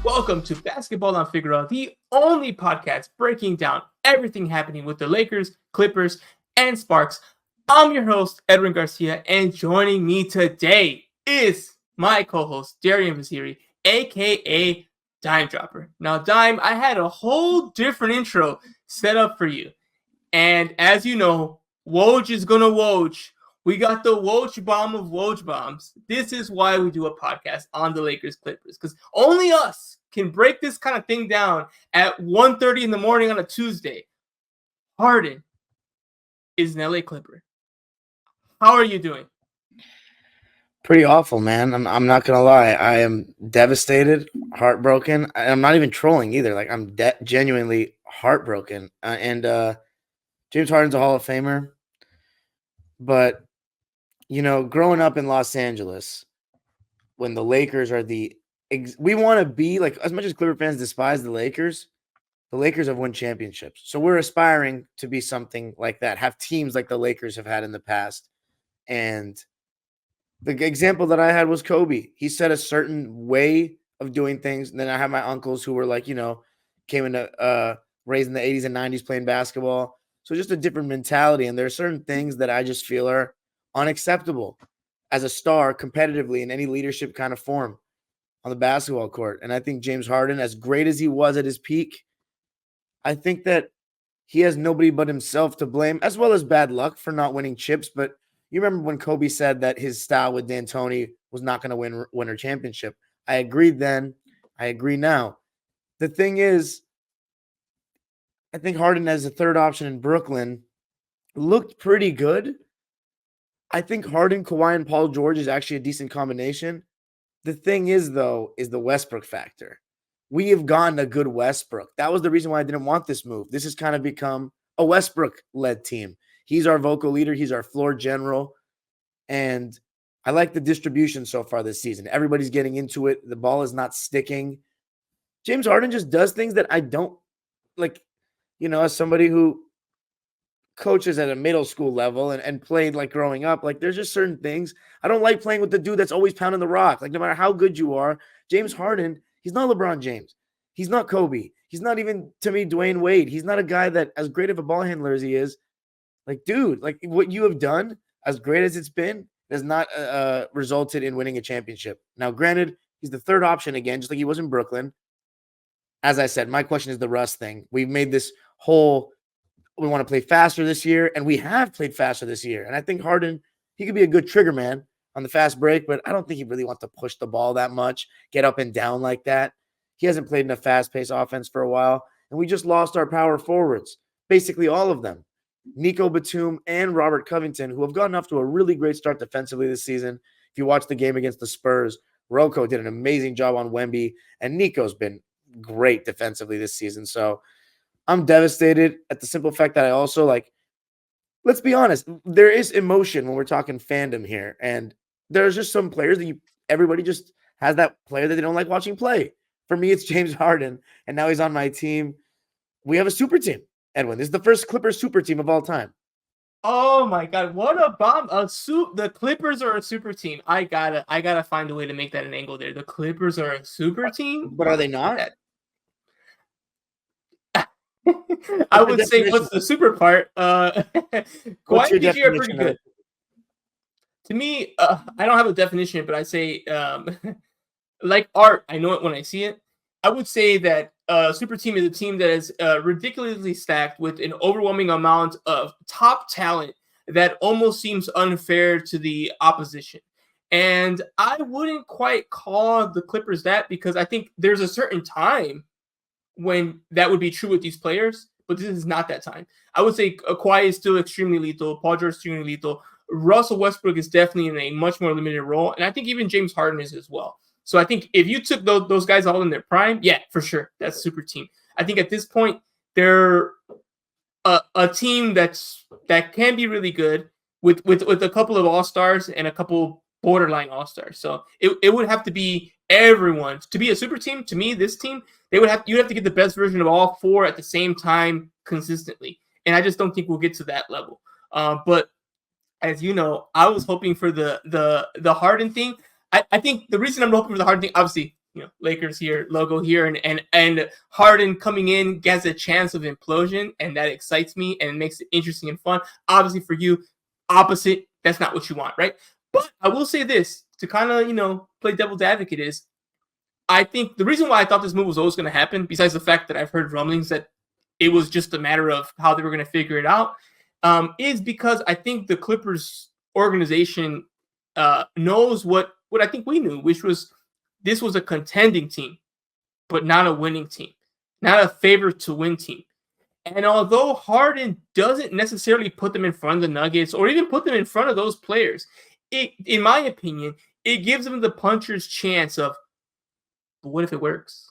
Welcome to Basketball on Figueroa, the only podcast breaking down everything happening with the Lakers, Clippers, and Sparks. I'm your host, Edwin Garcia, and joining me today is my co-host, Darian Vaziri, aka Dime Dropper. Now, Dime, I had a whole different intro set up for you. And as you know, Woj is gonna Woj. We got the Woj bomb of Woj bombs. This is why we do a podcast on the Lakers Clippers, because only us can break this kind of thing down at 1:30 in the morning on a Tuesday. Harden is an LA Clipper. How are you doing? Pretty awful, man. I'm not gonna lie. I am devastated, heartbroken. I'm not even trolling either. Like I'm genuinely heartbroken. James Harden's a Hall of Famer, but growing up in Los Angeles, when the Lakers are we want to be like, as much as Clipper fans despise the Lakers have won championships. So we're aspiring to be something like that, have teams like the Lakers have had in the past. And the example that I had was Kobe. He said a certain way of doing things. And then I have my uncles who were like, came into raised in the 80s and 90s playing basketball. So just a different mentality. And there are certain things that I just feel are unacceptable as a star competitively in any leadership kind of form on the basketball court. And I think James Harden, as great as he was at his peak, I think that he has nobody but himself to blame, as well as bad luck for not winning chips. But you remember when Kobe said that his style with D'Antoni was not going to win a championship. I agreed then. I agree now. The thing is, I think Harden as a third option in Brooklyn looked pretty good. I think Harden, Kawhi, and Paul George is actually a decent combination. The thing is, though, is the Westbrook factor. We have gotten a good Westbrook. That was the reason why I didn't want this move. This has kind of become a Westbrook-led team. He's our vocal leader. He's our floor general. And I like the distribution so far this season. Everybody's getting into it. The ball is not sticking. James Harden just does things that I don't like, as somebody who coaches at a middle school level and played like growing up, like there's just certain things. I don't like playing with the dude that's always pounding the rock. Like no matter how good you are, James Harden, he's not LeBron James. He's not Kobe. He's not even, to me, Dwayne Wade. He's not a guy that, as great of a ball handler as he is, like, dude, like what you have done, as great as it's been, has not resulted in winning a championship. Now, granted, he's the third option again, just like he was in Brooklyn. As I said, my question is the Russ thing. We've made this whole, we want to play faster this year, and we have played faster this year. And I think Harden, he could be a good trigger man on the fast break, but I don't think he really wants to push the ball that much, get up and down like that. He hasn't played in a fast-paced offense for a while, and we just lost our power forwards, basically all of them. Nico Batum and Robert Covington, who have gotten off to a really great start defensively this season. If you watch the game against the Spurs, Rocco did an amazing job on Wemby, and Nico's been great defensively this season. So I'm devastated at the simple fact that I also, like, let's be honest, there is emotion when we're talking fandom here. And there's just some players that everybody just has that player that they don't like watching play. For me, it's James Harden, and now he's on my team. We have a super team, Edwin. This is the first Clippers super team of all time. Oh my God, what a bomb. The Clippers are a super team. I gotta find a way to make that an angle there. The Clippers are a super team? But are they not? I would say, what's the super part? Kawhi and PG are pretty good. To me, I don't have a definition, but I say, like art, I know it when I see it. I would say that super team is a team that is ridiculously stacked with an overwhelming amount of top talent that almost seems unfair to the opposition. And I wouldn't quite call the Clippers that, because I think there's a certain time when that would be true with these players, but this is not that time. I would say Kawhi is still extremely lethal. Paul George is extremely lethal. Russell Westbrook is definitely in a much more limited role, and I think even James Harden is as well. So I think if you took those guys all in their prime, yeah, for sure, that's super team. I think at this point, they're a team that can be really good with a couple of all-stars and a couple borderline all-stars. So it would have to be everyone to be a super team. To me, this team, you'd have to get the best version of all four at the same time consistently, and I just don't think we'll get to that level. But as you know, I was hoping for the Harden thing. I think the reason I'm hoping for the Harden thing, obviously, Lakers here, logo here, and Harden coming in has a chance of implosion, and that excites me and makes it interesting and fun. Obviously, for you, opposite, that's not what you want, right? But I will say this to kind of play devil's advocate is, I think the reason why I thought this move was always going to happen, besides the fact that I've heard rumblings that it was just a matter of how they were going to figure it out, is because I think the Clippers organization knows what I think we knew, which was this was a contending team, but not a winning team, not a favorite to win team. And although Harden doesn't necessarily put them in front of the Nuggets or even put them in front of those players, in my opinion, it gives them the puncher's chance of, but what if it works?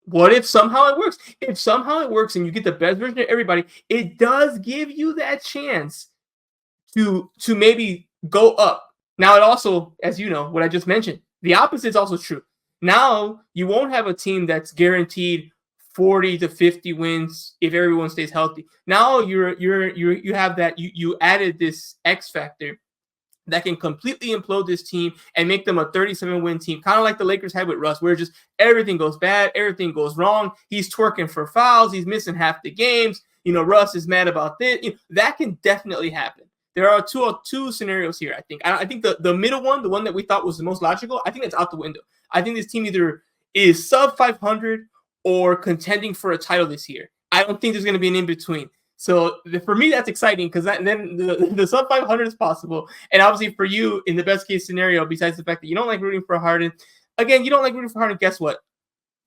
What if somehow it works? If somehow it works and you get the best version of everybody, it does give you that chance to maybe go up. Now, it also, as you know, what I just mentioned, the opposite is also true. Now, you won't have a team that's guaranteed 40 to 50 wins if everyone stays healthy. Now you have that you added this X factor that can completely implode this team and make them a 37-win team, kind of like the Lakers had with Russ, where just everything goes bad, everything goes wrong. He's twerking for fouls, he's missing half the games. Russ is mad about this. That can definitely happen. There are two scenarios here, I think. I think the middle one, the one that we thought was the most logical, I think that's out the window. I think this team either is sub 500 or contending for a title this year. I don't think there's going to be an in-between. So for me, that's exciting because then the sub 500 is possible. And obviously for you, in the best case scenario, besides the fact that you don't like rooting for Harden, again, you don't like rooting for Harden, guess what?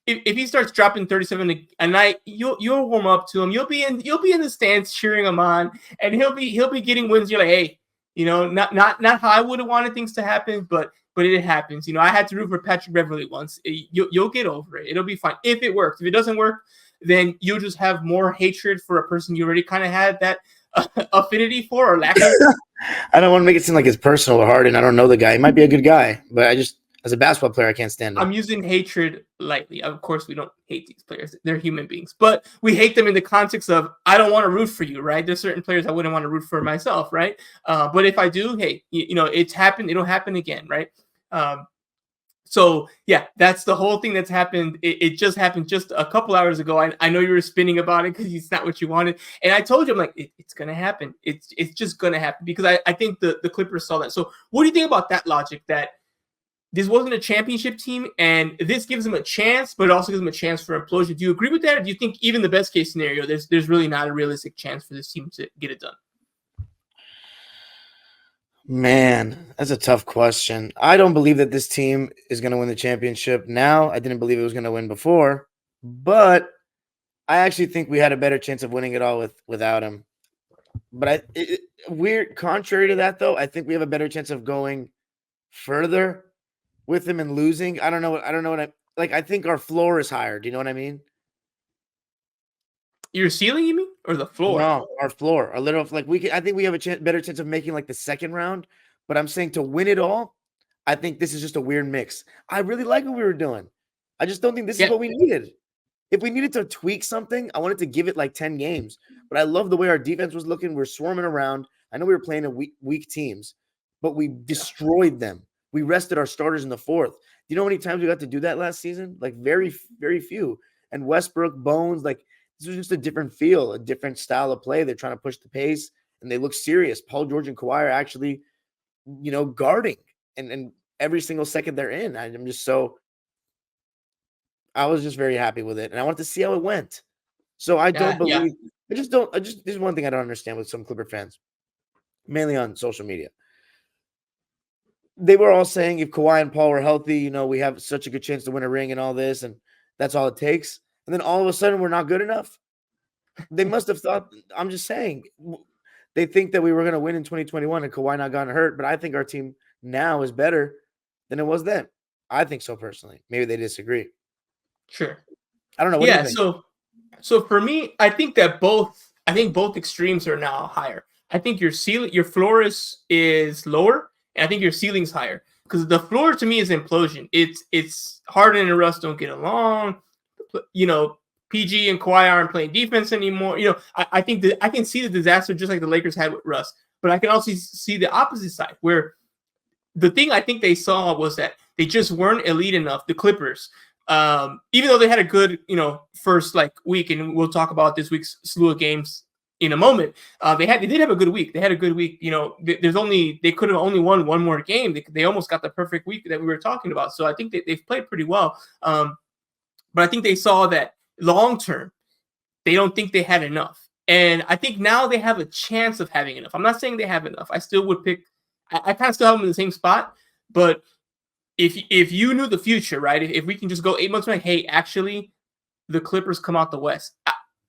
If he starts dropping 37 a night, you'll warm up to him. You'll be in the stands cheering him on, and he'll be getting wins. You're like, hey, not how I would have wanted things to happen, but it happens. I had to root for Patrick Beverley once. You'll get over it. It'll be fine if it works. If it doesn't work, then you'll just have more hatred for a person you already kind of had that affinity for or lack of. I don't want to make it seem like it's personal to Harden. I don't know the guy. He might be a good guy, but as a basketball player, I can't stand him. I'm using hatred lightly. Of course, we don't hate these players. They're human beings. But we hate them in the context of, I don't want to root for you, right? There's certain players I wouldn't want to root for myself, right? But if I do, hey, it's happened. It'll happen again, right? So, yeah, that's the whole thing that's happened. It just happened just a couple hours ago. I know you were spinning about it because it's not what you wanted. And I told you, I'm like, it's going to happen. It's just going to happen because I think the Clippers saw that. So what do you think about that logic that this wasn't a championship team and this gives them a chance, but it also gives them a chance for implosion? Do you agree with that? Or do you think even the best case scenario, there's really not a realistic chance for this team to get it done? Man, that's a tough question. I don't believe that this team is going to win the championship now. I didn't believe it was going to win before, but I actually think we had a better chance of winning it all without him. But contrary to that, though, I think we have a better chance of going further with him and losing. I don't know what I think our floor is higher. Do you know what I mean? Your ceiling, you mean, or the floor? No, our floor. A little I think we have a better chance of making like the second round. But I'm saying to win it all, I think this is just a weird mix. I really like what we were doing. I just don't think this is what we needed. If we needed to tweak something, I wanted to give it like 10 games. But I love the way our defense was looking. We're swarming around. I know we were playing weak teams, but we destroyed them. We rested our starters in the fourth. Do you know how many times we got to do that last season? Like very, very few. And Westbrook, Bones, like this was just a different feel, a different style of play. They're trying to push the pace, and they look serious. Paul George and Kawhi are actually, guarding, and every single second they're in. I was just very happy with it, and I wanted to see how it went. So I don't believe. Yeah. There's one thing I don't understand with some Clipper fans, mainly on social media. They were all saying if Kawhi and Paul were healthy, we have such a good chance to win a ring and all this, and that's all it takes. And then all of a sudden, we're not good enough. They must have thought, I'm just saying, they think that we were going to win in 2021 and Kawhi not gotten hurt. But I think our team now is better than it was then. I think so personally. Maybe they disagree. Sure. I don't know. What do you think? So for me, I think both extremes are now higher. I think your floor is lower, and I think your ceiling's higher. because the floor to me is implosion. It's Harden and Russ don't get along. You know, PG and Kawhi aren't playing defense anymore. You know, I think that I can see the disaster just like the Lakers had with Russ, but I can also see the opposite side where the thing I think they saw was that they just weren't elite enough. The Clippers, even though they had a good, you know, first like week, and we'll talk about this week's slew of games in a moment. They did have a good week. They had a good week. You know, they could have only won one more game. They almost got the perfect week that we were talking about. So I think they've played pretty well. But I think they saw that long term, they don't think they had enough. And I think now they have a chance of having enough. I'm not saying they have enough. I still would pick. I kind of still have them in the same spot. But if you knew the future, right? If we can just go 8 months from now, hey, actually, the Clippers come out the West.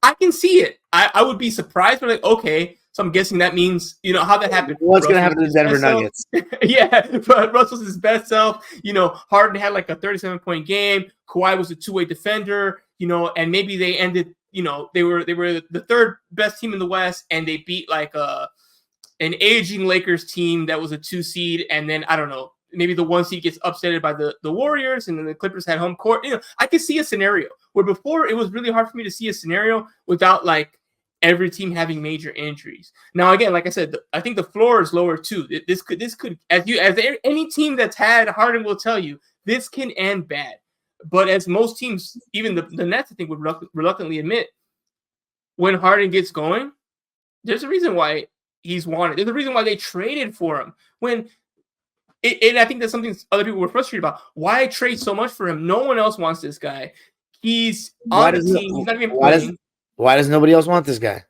I can see it. I would be surprised, but like, okay. So I'm guessing that means, you know, how that happened. What's going to happen to the Denver Nuggets? Yeah, but Russell's his best self. You know, Harden had like a 37-point game. Kawhi was a two-way defender, you know, and maybe they ended, you know, they were the third best team in the West, and they beat like an aging Lakers team that was a 2 seed, and then I don't know, maybe the 1 seed gets upsetted by the Warriors, and then the Clippers had home court. You know, I could see a scenario where before it was really hard for me to see a scenario without like every team having major injuries. Now, again, like I said, I think the floor is lower too. This could as any team that's had Harden will tell you, this can end bad. But as most teams, even the Nets, I think would reluctantly admit, when Harden gets going, there's a reason why he's wanted. There's a reason why they traded for him. And I think that's something other people were frustrated about. Why trade so much for him? No one else wants this guy. He's on the team. He's not even playing. Why does nobody else want this guy?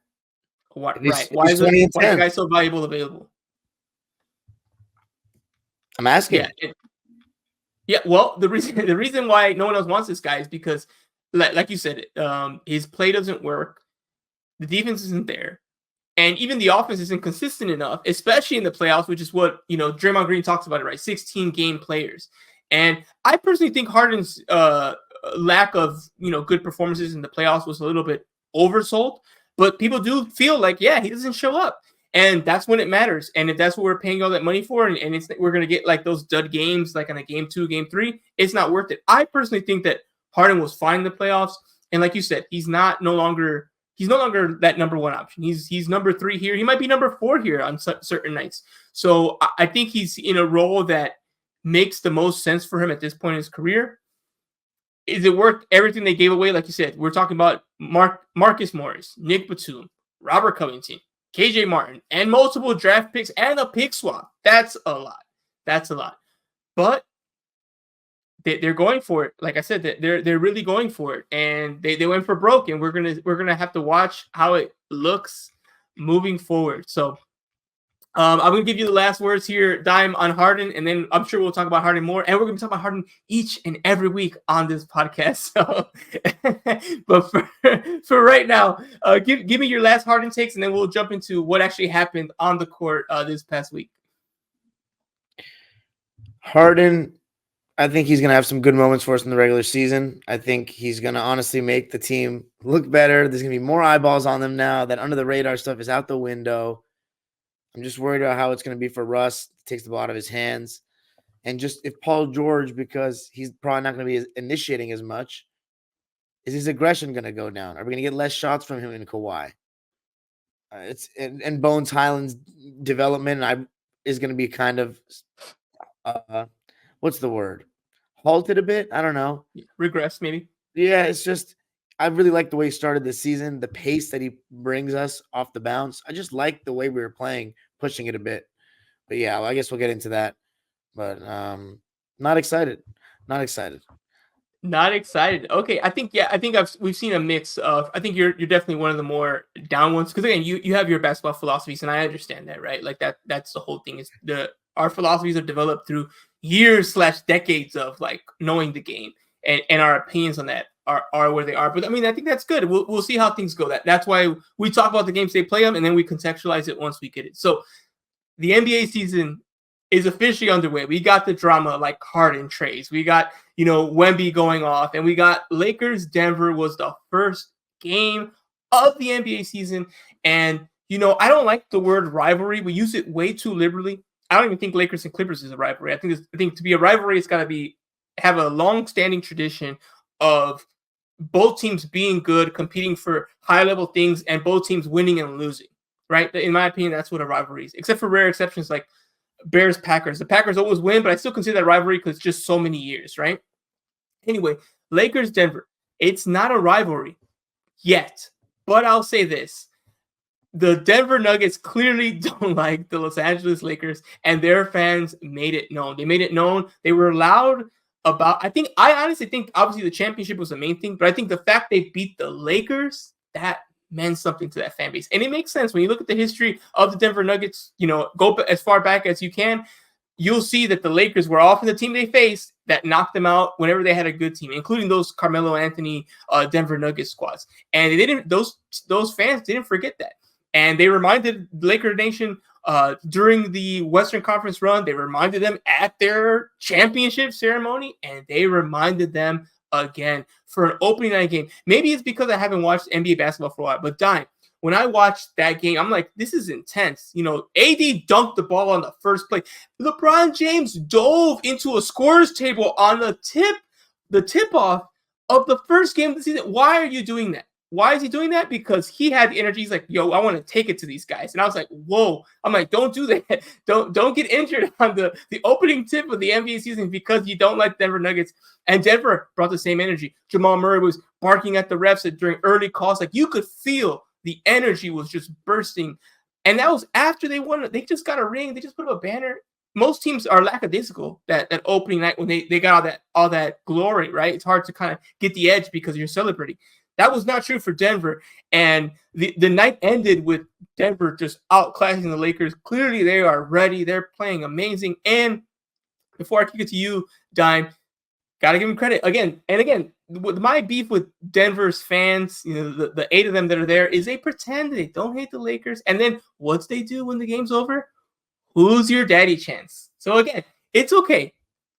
Right. Why is the guy so valuable available? I'm asking. Yeah. Well, the reason why no one else wants this guy is because, like you said, his play doesn't work. The defense isn't there. And even the offense isn't consistent enough, especially in the playoffs, which is what, you know, Draymond Green talks about it, right? 16 game players. And I personally think Harden's lack of, you know, good performances in the playoffs was a little bit oversold. But people do feel like, yeah, he doesn't show up. And that's when it matters. And if that's what we're paying all that money for, and we're going to get like those dud games, like in a game 2, game 3, it's not worth it. I personally think that Harden was fine in the playoffs. And like you said, he's no longer that number 1 option. He's number 3 here. He might be number 4 here on certain nights. So I think he's in a role that makes the most sense for him at this point in his career. Is it worth everything they gave away? Like you said, we're talking about Marcus Morris, Nick Batum, Robert Covington, KJ Martin, and multiple draft picks and a pick swap. That's a lot. But they're going for it. Like I said, they're really going for it, and they went for broke. And we're gonna have to watch how it looks moving forward. So I'm going to give you the last words here, Dime, on Harden, and then I'm sure we'll talk about Harden more, and we're going to talk about Harden each and every week on this podcast. So, but for right now, give me your last Harden takes, and then we'll jump into what actually happened on the court this past week. Harden, I think he's going to have some good moments for us in the regular season. I think he's going to honestly make the team look better. There's going to be more eyeballs on them now. That under the radar stuff is out the window. I'm just worried about how it's going to be for Russ. It takes the ball out of his hands. And just if Paul George, because he's probably not going to be initiating as much, is his aggression going to go down? Are we going to get less shots from him in Kawhi? And Bones Highland's development is going to be kind of, what's the word? Halted a bit? I don't know. Regress, maybe. Yeah, it's just, I really like the way he started this season, the pace that he brings us off the bounce. I just like the way we were playing, pushing it a bit. But yeah, I guess we'll get into that. But not excited. Not excited. Okay, I think we've seen a mix of. I think you're definitely one of the more down ones, because again, you have your basketball philosophies, and I understand that, right? Like that's the whole thing. Is our philosophies are developed through years/decades of like knowing the game, and our opinions on that are where they are. But I mean, I think that's good. We'll see how things go. That's why we talk about the games they play them, and then we contextualize it once we get it. So the NBA season is officially underway. We got the drama like Harden trades. We got, Wemby going off, and we got Lakers Denver was the first game of the NBA season. And, I don't like the word rivalry. We use it way too liberally. I don't even think Lakers and Clippers is a rivalry. I think to be a rivalry, it's got to have a long-standing tradition of both teams being good, competing for high-level things, and both teams winning and losing. Right? In my opinion, that's what a rivalry is. Except for rare exceptions like Bears Packers. The Packers always win, but I still consider that rivalry because it's just so many years, right? Anyway, Lakers Denver. It's not a rivalry yet, but I'll say this. The Denver Nuggets clearly don't like the Los Angeles Lakers, and their fans made it known. They made it known. They were loud about. I honestly think obviously the championship was the main thing, but I think the fact they beat the Lakers, that meant something to that fan base. And it makes sense when you look at the history of the Denver Nuggets, go as far back as you can, you'll see that the Lakers were often the team they faced that knocked them out whenever they had a good team, including those Carmelo Anthony Denver Nuggets squads. And they didn't; those fans didn't forget that. And they reminded Laker Nation during the Western Conference run. They reminded them at their championship ceremony, and they reminded them again for an opening night game. Maybe it's because I haven't watched NBA basketball for a while, but Dime, when I watched that game, I'm like, this is intense. AD dunked the ball on the first play. LeBron James dove into a scorer's table on the tip-off of the first game of the season. Why are you doing that? Why is he doing that? Because he had the energy. He's like, yo, I want to take it to these guys. And I was like, whoa. I'm like, don't do that. Don't get injured on the opening tip of the NBA season because you don't like Denver Nuggets. And Denver brought the same energy. Jamal Murray was barking at the refs during early calls. Like, you could feel the energy was just bursting. And that was after they won. They just got a ring. They just put up a banner. Most teams are lackadaisical that opening night when they got all that glory, right? It's hard to kind of get the edge because you're celebrating. That was not true for Denver. And the night ended with Denver just outclassing the Lakers. Clearly, they are ready. They're playing amazing. And before I kick it to you, Dime, got to give them credit. Again, with my beef with Denver's fans, the 8 of them that are there, is they pretend they don't hate the Lakers. And then what's they do when the game's over? Who's your daddy chance? So again, it's okay.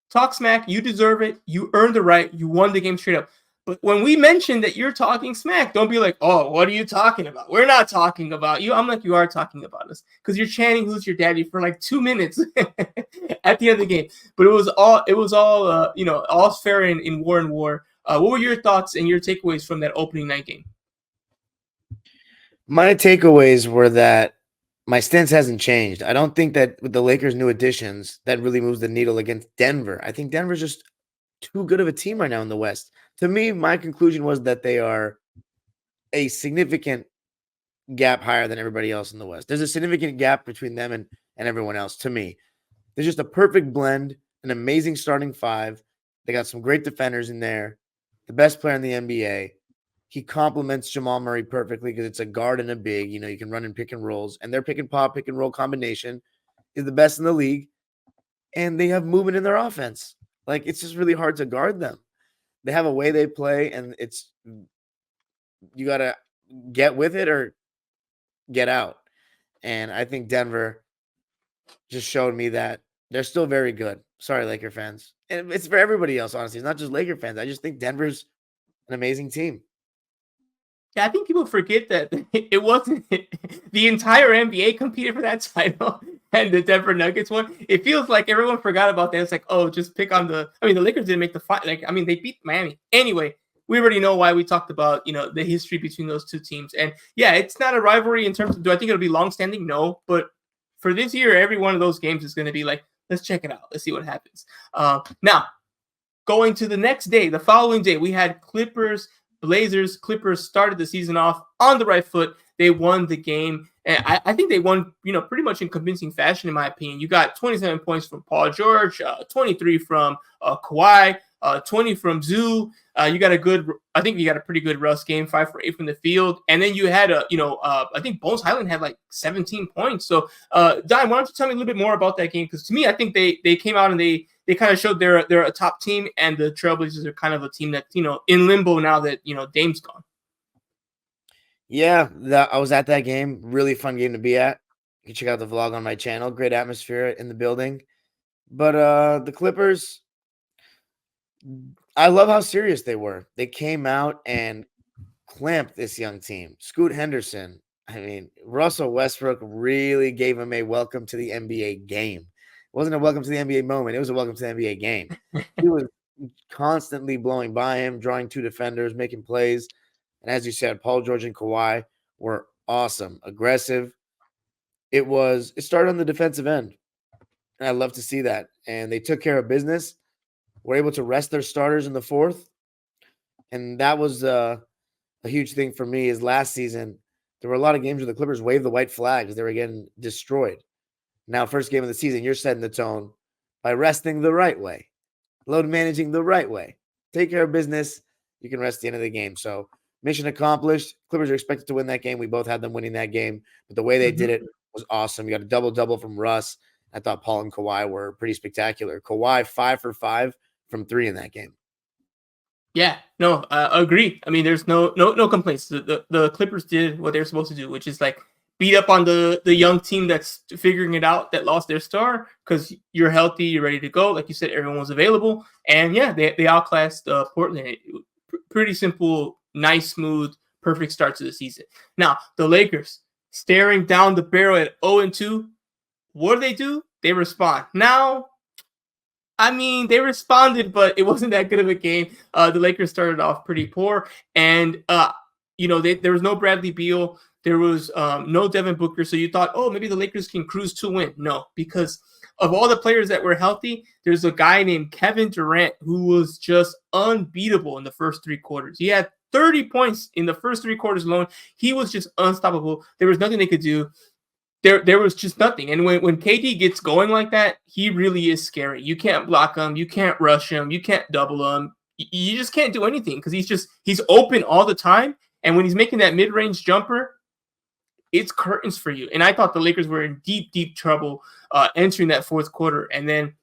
Talk smack. You deserve it. You earned the right. You won the game straight up. But when we mention that you're talking smack, don't be like, oh, what are you talking about? We're not talking about you. I'm like, you are talking about us because you're chanting who's your daddy for like 2 minutes at the end of the game. But it was all all's fair in war and war. What were your thoughts and your takeaways from that opening night game? My takeaways were that my stance hasn't changed. I don't think that with the Lakers' new additions, that really moves the needle against Denver. I think Denver's just too good of a team right now in the West. To me, my conclusion was that they are a significant gap higher than everybody else in the West. There's a significant gap between them and everyone else to me. There's just a perfect blend, an amazing starting 5. They got some great defenders in there. The best player in the NBA. He complements Jamal Murray perfectly because it's a guard and a big. You can run in pick and rolls. And their pick and pop, pick and roll combination is the best in the league. And they have movement in their offense. Like, it's just really hard to guard them. They have a way they play, and you got to get with it or get out. And I think Denver just showed me that they're still very good. Sorry, Laker fans. And it's for everybody else, honestly. It's not just Laker fans. I just think Denver's an amazing team. Yeah, I think people forget that it wasn't the entire NBA competed for that title and the Denver Nuggets won. It feels like everyone forgot about that. It's like, oh, just pick on the Lakers didn't make the fight. They beat Miami. Anyway, we already know why we talked about, the history between those two teams. And yeah, it's not a rivalry in terms of, do I think it'll be long-standing? No, but for this year, every one of those games is going to be like, let's check it out. Let's see what happens. Now, going to the next day, the following day, we had Blazers. Clippers started the season off on the right foot. They won the game. And I think they won, pretty much in convincing fashion, in my opinion. You got 27 points from Paul George, 23 from Kawhi, 20 from Zoo. You got a pretty good Russ game, 5 for 8 from the field. And then you had I think Bones Highland had like 17 points. So, Dime, why don't you tell me a little bit more about that game? Because to me, I think they came out and they kind of showed they're a top team, and the Trailblazers are kind of a team that, in limbo now that, Dame's gone. Yeah, I was at that game. Really fun game to be at. You can check out the vlog on my channel. Great atmosphere in the building. But the Clippers, I love how serious they were. They came out and clamped this young team. Scoot Henderson. Russell Westbrook really gave him a welcome to the NBA game. wasn't a welcome to the NBA moment. It was a welcome to the NBA game. He was constantly blowing by him, drawing two defenders, making plays. And as you said, Paul George and Kawhi were awesome, aggressive. It started on the defensive end. And I love to see that. And they took care of business, were able to rest their starters in the fourth. And that was a huge thing for me is last season, there were a lot of games where the Clippers waved the white flag because they were getting destroyed. Now, first game of the season, you're setting the tone by resting the right way, load managing the right way. Take care of business. You can rest at the end of the game. So mission accomplished. Clippers are expected to win that game. We both had them winning that game. But the way they did it was awesome. You got a double-double from Russ. I thought Paul and Kawhi were pretty spectacular. Kawhi 5 for 5 from 3 in that game. Yeah, no, agree. I mean, there's no complaints. The Clippers did what they're supposed to do, which is like beat up on the young team that's figuring it out, that lost their star, because you're healthy, you're ready to go. Like you said, everyone was available. And yeah, they outclassed Portland. Pretty simple, nice, smooth, perfect start to the season. Now, the Lakers, staring down the barrel at 0-2, what do? They respond. Now, I mean, they responded, but it wasn't that good of a game. The Lakers started off pretty poor, and there was no Bradley Beal, there was no Devin Booker, so you thought, oh, maybe the Lakers can cruise to win. No, because of all the players that were healthy, there's a guy named Kevin Durant who was just unbeatable in the first 3 quarters. He had 30 points in the first 3 quarters alone. He was just unstoppable. There was nothing they could do. There was just nothing. And when KD gets going like that, he really is scary. You can't block him. You can't rush him. You can't double him. You just can't do anything because he's open all the time. And when he's making that mid-range jumper, it's curtains for you. And I thought the Lakers were in deep, deep trouble entering that fourth quarter. And then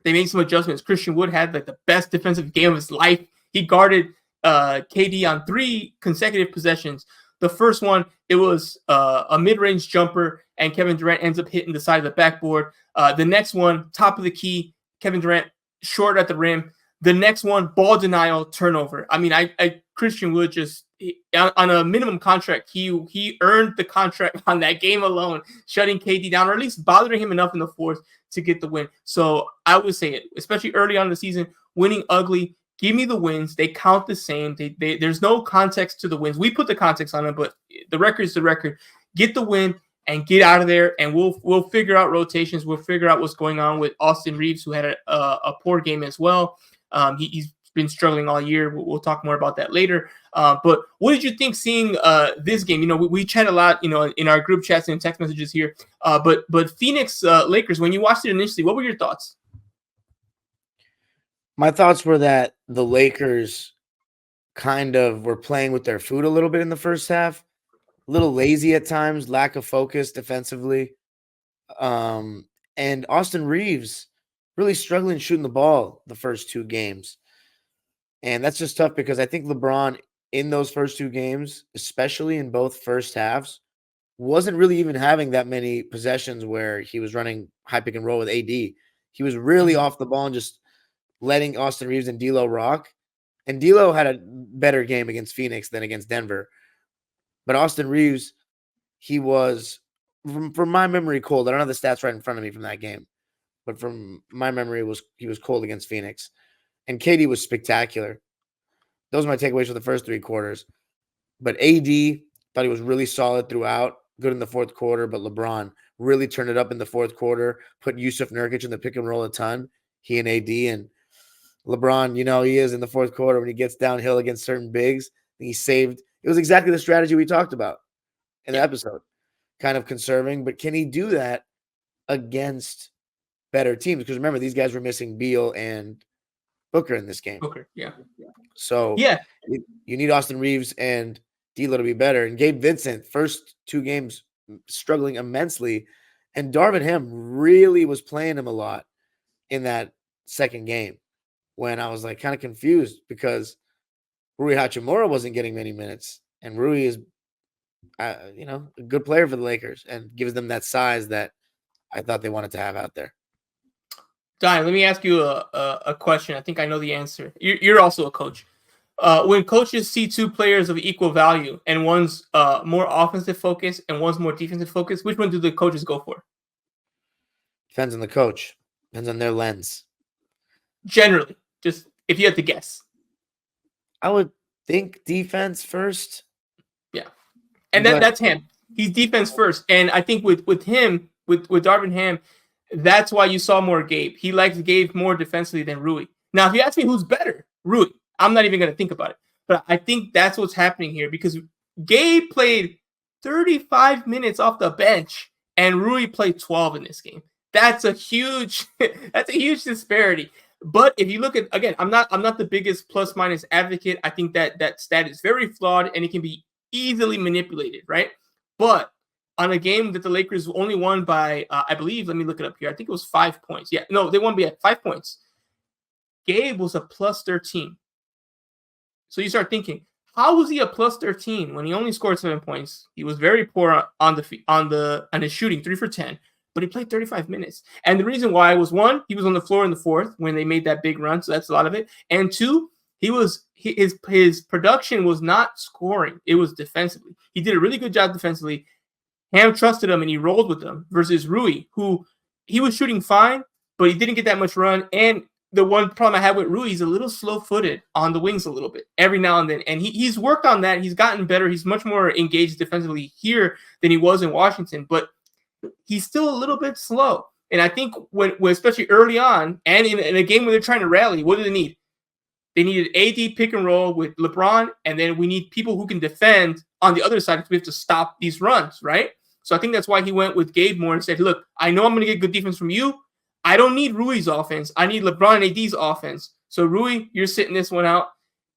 they made some adjustments. Christian Wood had like the best defensive game of his life. He guarded KD on 3 consecutive possessions. The first one, it was a mid-range jumper, and Kevin Durant ends up hitting the side of the backboard. The next one, top of the key, Kevin Durant short at the rim. The next one, ball denial, turnover. I mean, Christian Wood on a minimum contract, he earned the contract on that game alone, shutting KD down, or at least bothering him enough in the fourth to get the win. So I would say it, especially early on in the season, winning ugly. Give me the wins. They count the same. There's no context to the wins. We put the context on it, but the record is the record. Get the win and get out of there, and we'll figure out rotations. We'll figure out what's going on with Austin Reeves, who had a poor game as well. He's been struggling all year. We'll talk more about that later. But what did you think seeing this game? We chat a lot, in our group chats and text messages here. But Phoenix Lakers, when you watched it initially, what were your thoughts? My thoughts were that the Lakers kind of were playing with their food a little bit in the first half, a little lazy at times, lack of focus defensively. And Austin Reeves really struggling shooting the ball the first 2 games. And that's just tough because I think LeBron in those first 2 games, especially in both first halves, wasn't really even having that many possessions where he was running high pick and roll with AD. He was really off the ball and just letting Austin Reeves and D'Lo rock. And D'Lo had a better game against Phoenix than against Denver. But Austin Reeves, he was, from my memory, cold. I don't have the stats right in front of me from that game. But from my memory, he was cold against Phoenix. And KD was spectacular. Those are my takeaways for the first 3 quarters. But AD thought he was really solid throughout, good in the fourth quarter. But LeBron really turned it up in the fourth quarter, put Yusuf Nurkic in the pick and roll a ton, he and AD. And LeBron, he is in the fourth quarter when he gets downhill against certain bigs. He saved. It was exactly the strategy we talked about in the episode, kind of conserving. But can he do that against better teams? Because remember, these guys were missing Beal and Booker in this game. Booker, yeah. So you need Austin Reeves and D'Lo to be better. And Gabe Vincent, first 2 games struggling immensely, and Darvin Ham really was playing him a lot in that second game. When I was kind of confused because Rui Hachimura wasn't getting many minutes, and Rui is, a good player for the Lakers and gives them that size that I thought they wanted to have out there. Dime, let me ask you a question. I think I know the answer. You're also a coach. When coaches see 2 players of equal value and one's more offensive focus and one's more defensive focus, which one do the coaches go for? Depends on the coach. Depends on their lens. Generally, just if you had to guess. I would think defense first. Yeah. And that's him. He's defense first. And I think with him, with Darvin Ham, that's why you saw more Gabe. He likes Gabe more defensively than Rui. Now, if you ask me who's better, Rui. I'm not even going to think about it. But I think that's what's happening here because Gabe played 35 minutes off the bench and Rui played 12 in this game. That's a huge disparity. But if you look at, again, I'm not the biggest plus minus advocate. I think that stat is very flawed and it can be easily manipulated, right? But on a game that the Lakers only won by, I believe, let me look it up here. I think it was 5 points. Yeah, no, they won by 5 points. Gabe was a plus 13. So you start thinking, how was he a plus 13 when he only scored 7 points? He was very poor on his shooting, 3 for 10, but he played 35 minutes. And the reason why was, one, he was on the floor in the fourth when they made that big run, so that's a lot of it. And two, his production was not scoring; it was defensively. He did a really good job defensively. Ham trusted him and he rolled with him versus Rui, who he was shooting fine, but he didn't get that much run. And the one problem I have with Rui, he's a little slow-footed on the wings a little bit every now and then. And he's worked on that. He's gotten better. He's much more engaged defensively here than he was in Washington, but he's still a little bit slow. And I think when especially early on and in a game where they're trying to rally, what do they need? They needed AD pick and roll with LeBron, and then we need people who can defend on the other side because we have to stop these runs, right? So I think that's why he went with Gabe more and said, look, I know I'm going to get good defense from you. I don't need Rui's offense. I need LeBron and AD's offense. So Rui, you're sitting this one out,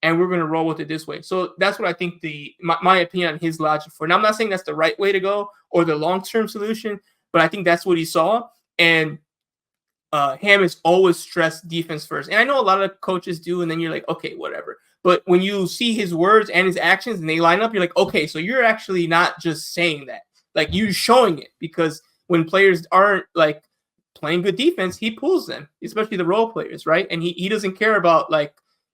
and we're going to roll with it this way. So that's what I think my opinion on his logic for. Now, I'm not saying that's the right way to go or the long-term solution, but I think that's what he saw. And Ham has always stressed defense first. And I know a lot of coaches do, and then you're like, okay, whatever. But when you see his words and his actions and they line up, you're like, okay, so you're actually not just saying that. Like, you're showing it because when players aren't, like, playing good defense, he pulls them, especially the role players, right? And he doesn't care about, like,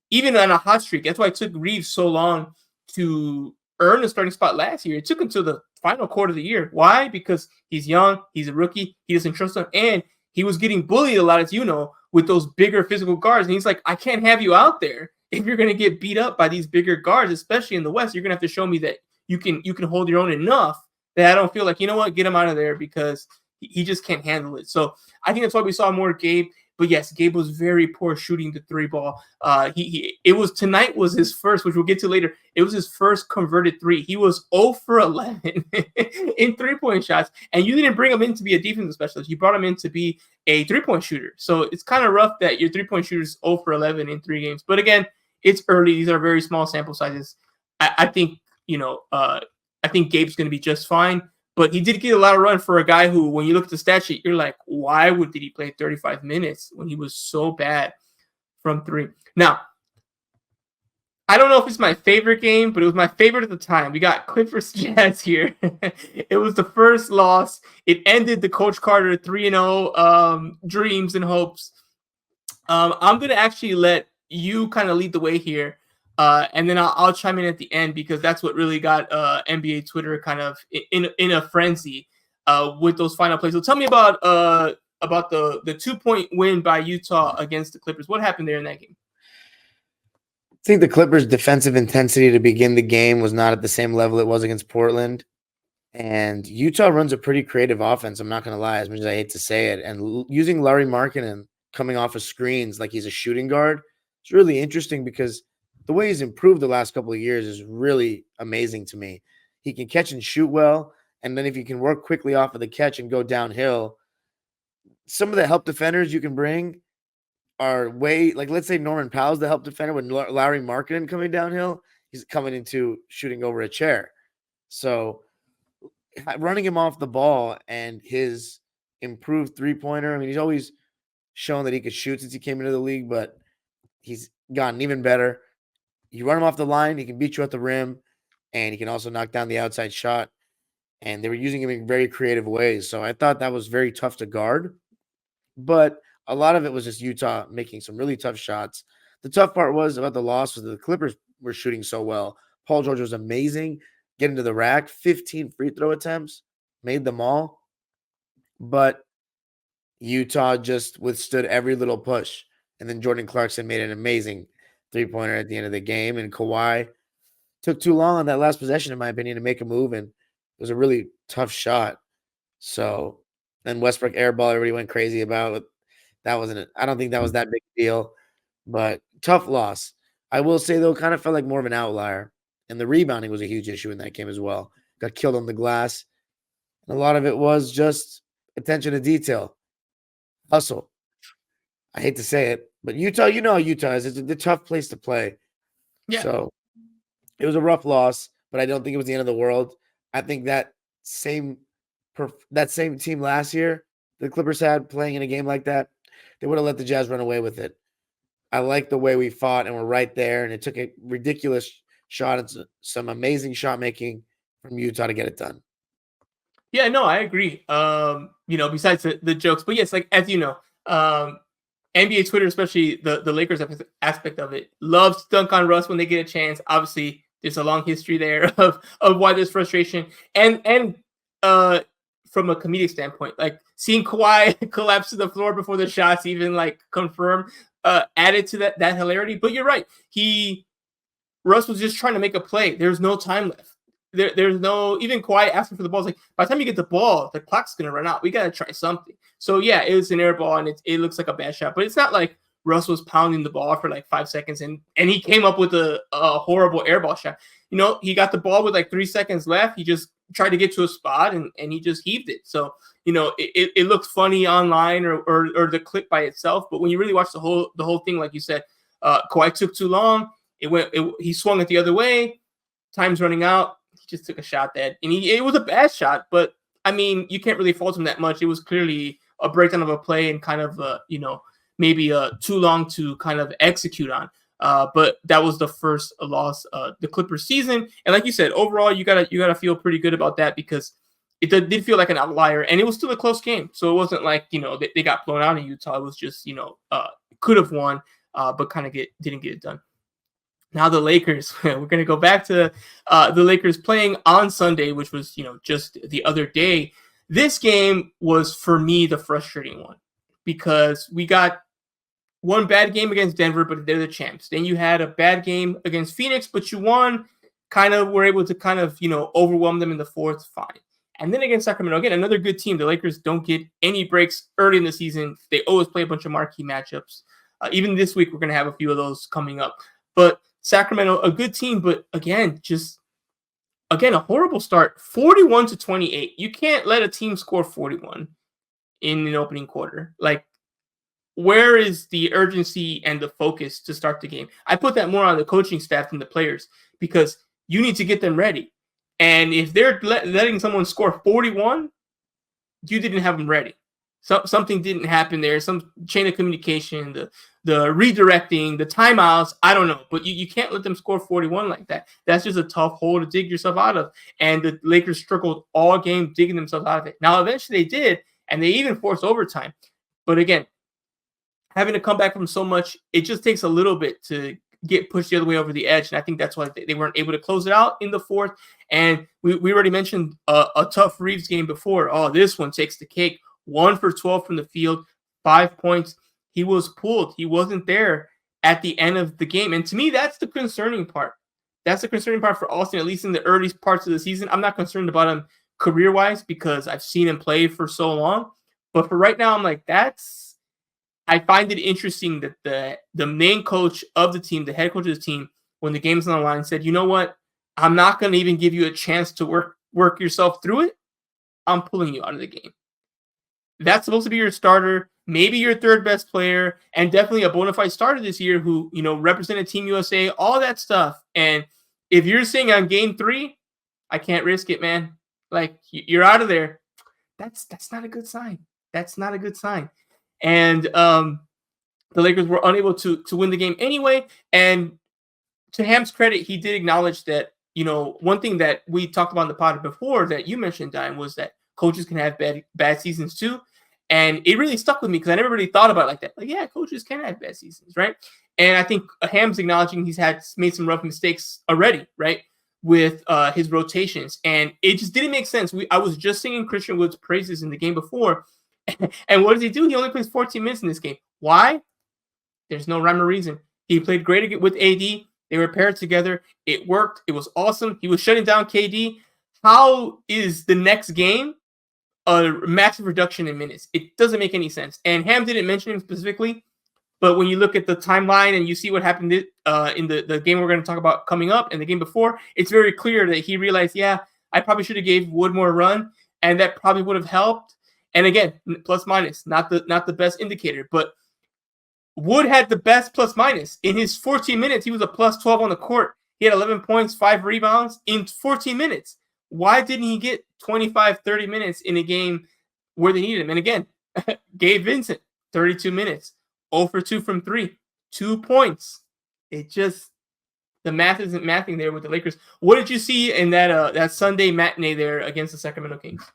even on a hot streak. That's why it took Reeves so long to earn a starting spot last year. It took him to the final quarter of the year. Why? Because he's young, he's a rookie, he doesn't trust them, and he was getting bullied a lot, as you know, with those bigger physical guards. And he's like, I can't have you out there if you're going to get beat up by these bigger guards, especially in the West. You're going to have to show me that you can hold your own enough that I don't feel like, you know what, get him out of there because he just can't handle it. So I think that's why we saw more Gabe. But yes, Gabe was very poor shooting the three ball. Tonight was his first, which we'll get to later. It was his first converted three. He was 0 for 11 in 3-point shots, and you didn't bring him in to be a defensive specialist. You brought him in to be a 3-point shooter. So it's kind of rough that your 3-point shooter is 0 for 11 in 3 games. But again, it's early. These are very small sample sizes. I think I think Gabe's going to be just fine. But he did get a lot of run for a guy who, when you look at the stat sheet, you're like, why did he play 35 minutes when he was so bad from three? Now, I don't know if it's my favorite game, but it was my favorite at the time. We got Clippers Jazz here. It was the first loss. It ended the Coach Carter 3-0 dreams and hopes. I'm going to actually let you kind of lead the way here. And then I'll chime in at the end because that's what really got NBA Twitter kind of in a frenzy with those final plays. So tell me about the 2-point win by Utah against the Clippers. What happened there in that game? I think the Clippers' defensive intensity to begin the game was not at the same level it was against Portland. And Utah runs a pretty creative offense, I'm not going to lie, as much as I hate to say it. And using Larry Markkinen coming off of screens like he's a shooting guard, it's really interesting because the way he's improved the last couple of years is really amazing to me. He can catch and shoot well, and then if you can work quickly off of the catch and go downhill, some of the help defenders you can bring are let's say Norman Powell's the help defender with Larry Markkinen coming downhill, he's coming into shooting over a chair. So running him off the ball and his improved three-pointer, I mean, he's always shown that he could shoot since he came into the league, but he's gotten even better. You run him off the line, he can beat you at the rim, and he can also knock down the outside shot. And they were using him in very creative ways. So I thought that was very tough to guard. But a lot of it was just Utah making some really tough shots. The tough part was about the loss was that the Clippers were shooting so well. Paul George was amazing, getting to the rack, 15 free throw attempts, made them all. But Utah just withstood every little push. And then Jordan Clarkson made an amazing three-pointer at the end of the game. And Kawhi took too long on that last possession, in my opinion, to make a move. And it was a really tough shot. So then Westbrook airball, everybody went crazy about. That wasn't I don't think that was that big a deal. But tough loss. I will say, though, kind of felt like more of an outlier. And the rebounding was a huge issue in that game as well. Got killed on the glass. And a lot of it was just attention to detail. Hustle. I hate to say it, but Utah, you know how Utah is. It's a tough place to play. Yeah. So it was a rough loss, but I don't think it was the end of the world. I think that same team last year, the Clippers had playing in a game like that, they would have let the Jazz run away with it. I like the way we fought and we're right there, and it took a ridiculous shot and some amazing shot making from Utah to get it done. Yeah, no, I agree. Besides the jokes, but yes, like as you know, NBA Twitter, especially the Lakers aspect of it, loves to dunk on Russ when they get a chance. Obviously, there's a long history there of why there's frustration, and from a comedic standpoint, like seeing Kawhi collapse to the floor before the shots even like confirm, added to that hilarity. But you're right, Russ was just trying to make a play. There's no time left. There's no, even Kawhi asking for the ball. It's like, by the time you get the ball, the clock's going to run out. We got to try something. So, yeah, it was an air ball, and it looks like a bad shot. But it's not like Russ was pounding the ball for like 5 seconds, and he came up with a horrible air ball shot. He got the ball with like 3 seconds left. He just tried to get to a spot, and he just heaved it. So, it looks funny online or the clip by itself. But when you really watch the whole thing, like you said, Kawhi took too long. He swung it the other way. Time's running out. He just took a shot and it was a bad shot, but I mean, you can't really fault him that much. It was clearly a breakdown of a play and kind of, maybe too long to kind of execute on. But that was the first loss the Clippers season. And like you said, overall, you gotta feel pretty good about that because it did feel like an outlier, and it was still a close game. So it wasn't like they got blown out in Utah. It was just could have won, but kind of didn't get it done. Now the Lakers, we're going to go back to the Lakers playing on Sunday, which was, just the other day. This game was, for me, the frustrating one because we got one bad game against Denver, but they're the champs. Then you had a bad game against Phoenix, but you won, were able to overwhelm them in the fourth, fine. And then against Sacramento, again, another good team. The Lakers don't get any breaks early in the season. They always play a bunch of marquee matchups. Even this week, we're going to have a few of those coming up. But Sacramento, a good team, but again, a horrible start. 41-28. You can't let a team score 41 in an opening quarter. Like, where is the urgency and the focus to start the game? I put that more on the coaching staff than the players because you need to get them ready. And if they're letting someone score 41, you didn't have them ready. Something didn't happen there. Some chain of communication, the redirecting, the timeouts, I don't know. But you can't let them score 41 like that. That's just a tough hole to dig yourself out of. And the Lakers struggled all game digging themselves out of it. Now, eventually they did, and they even forced overtime. But again, having to come back from so much, it just takes a little bit to get pushed the other way over the edge. And I think that's why they weren't able to close it out in the fourth. And we already mentioned a tough Reeves game before. Oh, this one takes the cake. 1 for 12 from the field, 5 points. He was pulled. He wasn't there at the end of the game. And to me, that's the concerning part. That's the concerning part for Austin, at least in the early parts of the season. I'm not concerned about him career-wise because I've seen him play for so long. But for right now, I'm like, I find it interesting that the main coach of the team, the head coach of the team, when the game's on the line, said, you know what? I'm not going to even give you a chance to work yourself through it. I'm pulling you out of the game. That's supposed to be your starter, maybe your third best player, and definitely a bona fide starter this year who, represented Team USA, all that stuff. And if you're saying on game 3, I can't risk it, man. Like, you're out of there. That's not a good sign. That's not a good sign. And the Lakers were unable to win the game anyway. And to Ham's credit, he did acknowledge that, one thing that we talked about in the pod before that you mentioned, Dime, was that coaches can have bad seasons too. And it really stuck with me because I never really thought about it like that. Like, yeah, coaches can have bad seasons, right? And I think Ham's acknowledging he's made some rough mistakes already, right, with his rotations. And it just didn't make sense. I was just singing Christian Wood's praises in the game before And what does he do? He only plays 14 minutes in this game. Why? There's no rhyme or reason. He played great with AD. They were paired together. It worked. It was awesome. He was shutting down KD. How is the next game a massive reduction in minutes? It doesn't make any sense. And Ham didn't mention him specifically, but when you look at the timeline and you see what happened in the game we're going to talk about coming up and the game before, it's very clear that he realized, yeah, I probably should have gave Wood more run, and that probably would have helped. And again, plus minus, not the best indicator, but Wood had the best plus minus. In his 14 minutes, he was a plus 12 on the court. He had 11 points, 5 rebounds in 14 minutes. Why didn't he get 25, 30 minutes in a game where they needed him? And again, Gabe Vincent, 32 minutes, 0 for 2 from 3, 2 points. It just, the math isn't mathing there with the Lakers. What did you see in that Sunday matinee there against the Sacramento Kings?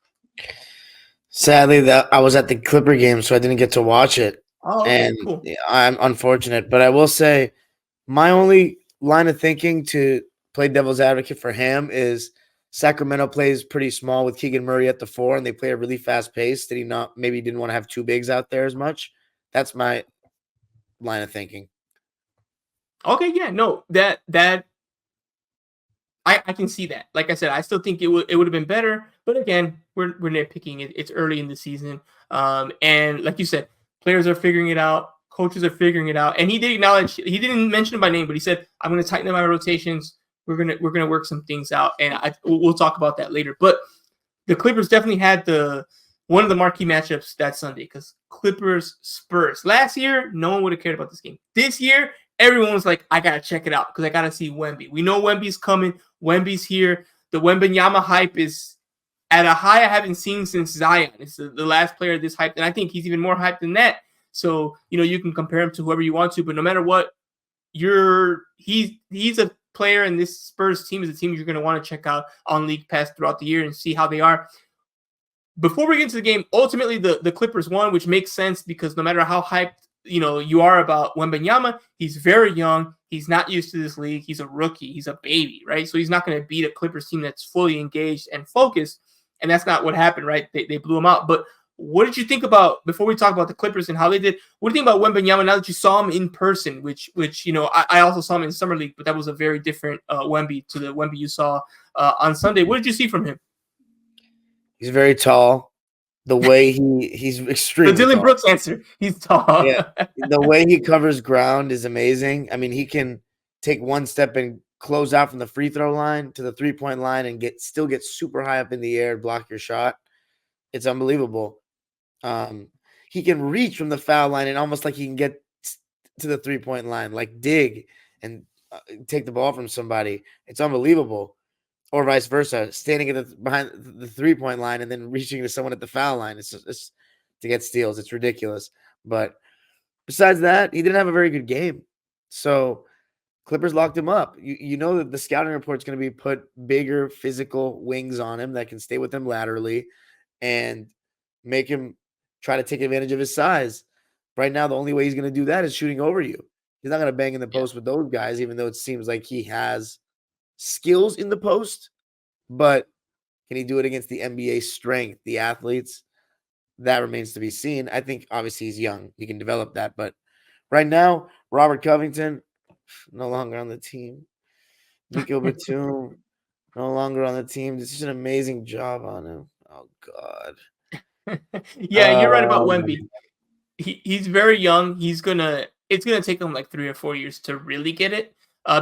Sadly, I was at the Clipper game, so I didn't get to watch it. Oh, okay, and cool. I'm unfortunate, but I will say my only line of thinking to play devil's advocate for Ham is Sacramento plays pretty small with Keegan Murray at the 4, and they play a really fast pace. Did he not maybe didn't want to have 2 bigs out there as much? That's my line of thinking. Okay, yeah, no, that I can see that. Like I said, I still think it would have been better, but again, we're nitpicking it. It's early in the season, and like you said, players are figuring it out, coaches are figuring it out, and he did acknowledge. He didn't mention it by name, but he said, "I'm going to tighten up my rotations. We're gonna work some things out," and we'll talk about that later. But the Clippers definitely had one of the marquee matchups that Sunday, because Clippers Spurs. Last year, no one would have cared about this game. This year, everyone was like, I gotta check it out because I gotta see Wemby. We know Wemby's coming. Wemby's here. The Wembanyama hype is at a high I haven't seen since Zion. It's the last player this hype, and I think he's even more hyped than that. So you can compare him to whoever you want to, but no matter what, he's a player, and this Spurs team is a team you're going to want to check out on League Pass throughout the year and see how they are. Before we get into the game, ultimately the Clippers won, which makes sense because no matter how hyped you are about Wembanyama, he's very young. He's not used to this league. He's a rookie. He's a baby, right? So he's not going to beat a Clippers team that's fully engaged and focused, and that's not what happened, right? They blew him out. But what did you think about, before we talk about the Clippers and how they did, what do you think about Wembanyama now that you saw him in person, which I also saw him in Summer League, but that was a very different Wemby to the Wemby you saw on Sunday. What did you see from him? He's very tall. The way he's extremely the Dylan tall. Brooks answer. He's tall. Yeah. The way he covers ground is amazing. I mean, he can take one step and close out from the free throw line to the 3-point line and still get super high up in the air and block your shot. It's unbelievable. He can reach from the foul line and almost like he can get to the 3-point line, like dig and take the ball from somebody. It's unbelievable. Or vice versa, standing behind the 3-point line and then reaching to someone at the foul line. It's to get steals. It's ridiculous. But besides that, he didn't have a very good game. So Clippers locked him up. You know that the scouting report is going to be put bigger physical wings on him that can stay with him laterally and make him try to take advantage of his size. Right now, the only way he's going to do that is shooting over you. He's not going to bang in the post with those guys, even though it seems like he has skills in the post, but can he do it against the NBA strength, the athletes? That remains to be seen. I think obviously he's young. He can develop that, but right now, Robert Covington no longer on the team. Nico Batum no longer on the team. This is an amazing job on him. Oh God. Yeah, you're right about Wemby. He's very young. It's gonna take him like 3 or 4 years to really get it.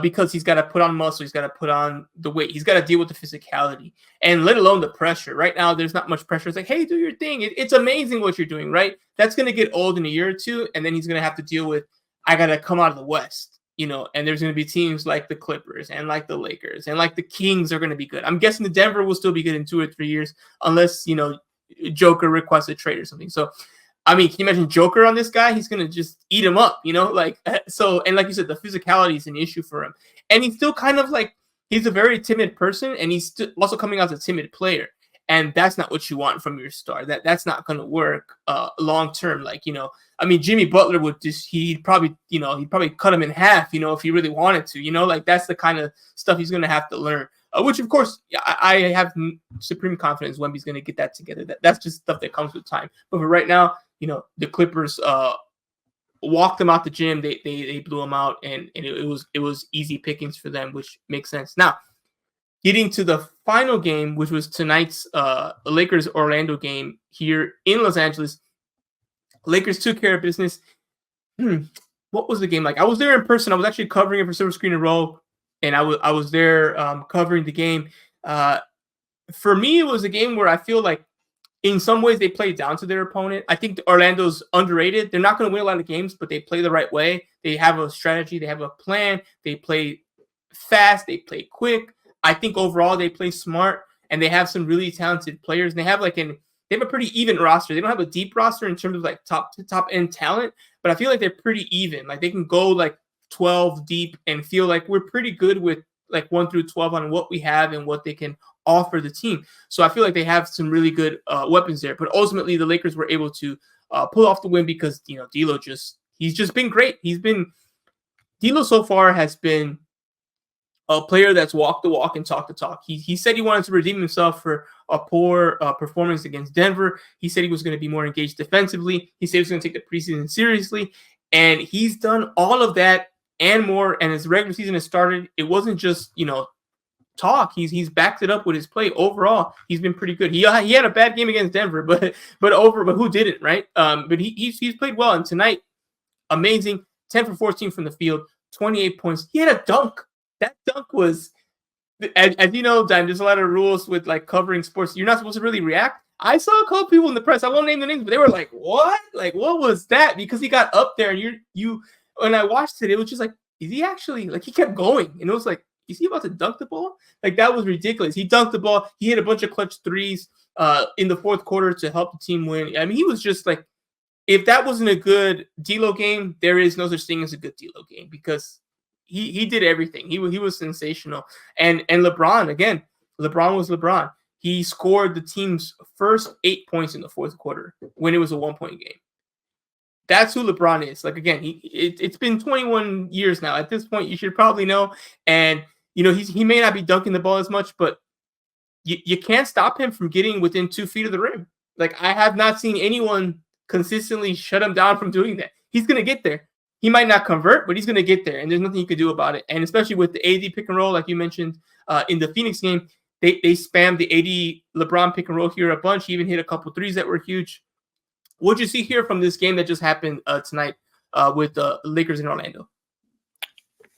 Because he's got to put on muscle, he's got to put on the weight, he's got to deal with the physicality, and let alone the pressure. Right now, there's not much pressure. It's like, hey, do your thing. It's amazing what you're doing, right? That's going to get old in a year or two, and then he's going to have to deal with, I got to come out of the West, and there's going to be teams like the Clippers and like the Lakers and like the Kings are going to be good. I'm guessing the Denver will still be good in 2 or 3 years, unless, Joker requests a trade or something. So, I mean, can you imagine Joker on this guy? He's going to just eat him up, so, and like you said, the physicality is an issue for him. And he's still kind of like, he's a very timid person, and he's also coming out as a timid player. And that's not what you want from your star. That's not going to work long-term. I mean, Jimmy Butler he'd probably cut him in half, if he really wanted to, that's the kind of stuff he's going to have to learn. which of course I have supreme confidence Wemby's going to get that together. That's just stuff that comes with time. But for right now, the Clippers walked them out the gym. They blew them out, and it was easy pickings for them, which makes sense. Now, getting to the final game, which was tonight's Lakers Orlando game here in Los Angeles. Lakers took care of business. What was the game like? I was there in person. I was actually covering it for Silver Screen and Roll, and I was there covering the game. For me, it was a game where I feel like in some ways they played down to their opponent. I think Orlando's underrated. They're not going to win a lot of games, but they play the right way. They have a strategy. They have a plan. They play fast. They play quick. I think overall they play smart, and they have some really talented players. And they have they have a pretty even roster. They don't have a deep roster in terms of like top end talent, but I feel like they're pretty even. Like they can go like 12 deep and feel like we're pretty good with like 1 through 12 on what we have and what they can offer the team. So I feel like they have some really good weapons there. But ultimately, the Lakers were able to pull off the win because D'Lo he's just been great. D'Lo so far has been a player that's walked the walk and talked the talk. He said he wanted to redeem himself for a poor performance against Denver. He said he was going to be more engaged defensively. He said he was going to take the preseason seriously. And he's done all of that and more. And as the regular season has started, it wasn't just, talk. He's backed it up with his play. Overall, he's been pretty good. He had a bad game against Denver, but who didn't, right? But he's played well. And tonight, amazing. 10 for 14 from the field, 28 points. He had a dunk. That dunk was, as you know, Dime, there's a lot of rules with like covering sports. You're not supposed to really react. I saw a couple people in the press. I won't name the names, but they were like, "What? Like, what was that?" Because he got up there, and you. When I watched it, it was just like, is he actually like? He kept going, and it was like, is he about to dunk the ball? Like that was ridiculous. He dunked the ball. He hit a bunch of clutch threes in the fourth quarter to help the team win. I mean, he was just like, if that wasn't a good D'Lo game, there is no such thing as a good D'Lo game because he did everything. He was sensational. And LeBron, again, LeBron was LeBron. He scored the team's first 8 points in the fourth quarter when it was a 1-point game. That's who LeBron is. Like, again, it's been 21 years now. At this point, you should probably know. And, he may not be dunking the ball as much, but you can't stop him from getting within 2 feet of the rim. Like, I have not seen anyone consistently shut him down from doing that. He's going to get there. He might not convert, but he's going to get there, and there's nothing you can do about it. And especially with the AD pick and roll, like you mentioned in the Phoenix game, they spammed the AD LeBron pick and roll here a bunch. He even hit a couple threes that were huge. What'd you see here from this game that just happened tonight with the Lakers in Orlando?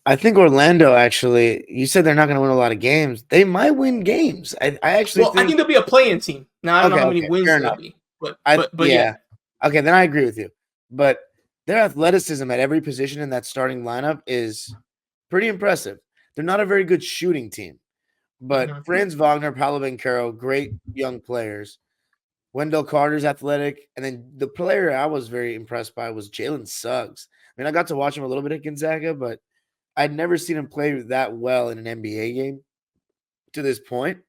I think Orlando actually. You said they're not going to win a lot of games. They might win games. I actually. I think they'll be a play-in team. Now I don't know how many wins they'll be, but yeah. Okay, then I agree with you. But their athleticism at every position in that starting lineup is pretty impressive. They're not a very good shooting team, but Franz Wagner, Paolo Banchero, great young players. Wendell Carter's athletic, and then the player I was very impressed by was Jalen Suggs. I mean, I got to watch him a little bit at Gonzaga, but I'd never seen him play that well in an NBA game to this point.